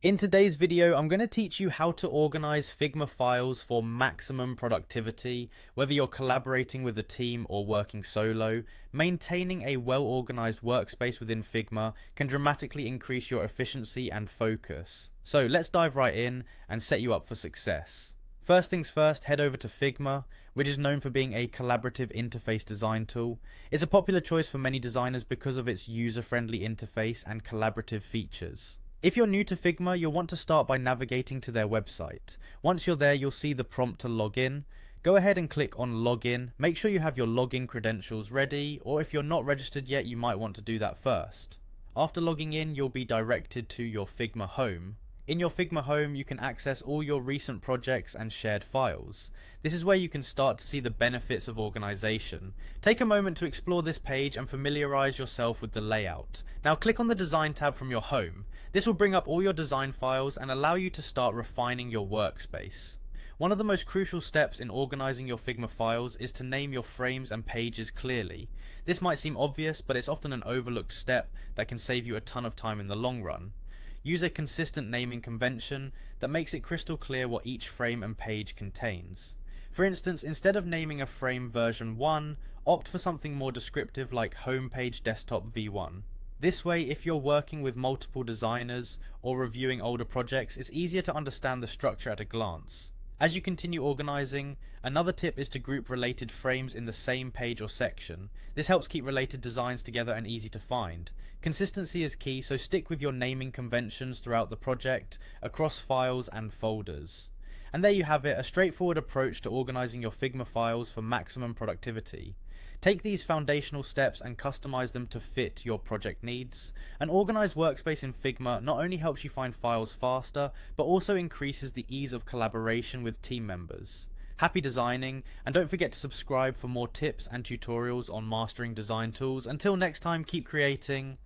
In today's video, I'm going to teach you how to organize Figma files for maximum productivity. Whether you're collaborating with a team or working solo, maintaining a well-organized workspace within Figma can dramatically increase your efficiency and focus. So let's dive right in and set you up for success. First things first, head over to Figma, which is known for being a collaborative interface design tool. It's a popular choice for many designers because of its user-friendly interface and collaborative features. If you're new to Figma, you'll want to start by navigating to their website. Once you're there, you'll see the prompt to log in. Go ahead and click on Login. Make sure you have your login credentials ready, or if you're not registered yet, you might want to do that first. After logging in, you'll be directed to your Figma home. In your Figma home, you can access all your recent projects and shared files. This is where you can start to see the benefits of organization. Take a moment to explore this page and familiarize yourself with the layout. Now click on the Design tab from your home. This will bring up all your design files and allow you to start refining your workspace. One of the most crucial steps in organizing your Figma files is to name your frames and pages clearly. This might seem obvious, but it's often an overlooked step that can save you a ton of time in the long run. Use a consistent naming convention that makes it crystal clear what each frame and page contains. For instance, instead of naming a frame version 1, opt for something more descriptive like Homepage Desktop V1. This way, if you're working with multiple designers or reviewing older projects, it's easier to understand the structure at a glance. As you continue organizing, another tip is to group related frames in the same page or section. This helps keep related designs together and easy to find. Consistency is key, so stick with your naming conventions throughout the project, across files and folders. And there you have it, a straightforward approach to organizing your Figma files for maximum productivity. Take these foundational steps and customize them to fit your project needs. An organized workspace in Figma not only helps you find files faster, but also increases the ease of collaboration with team members. Happy designing, and don't forget to subscribe for more tips and tutorials on mastering design tools. Until next time, keep creating.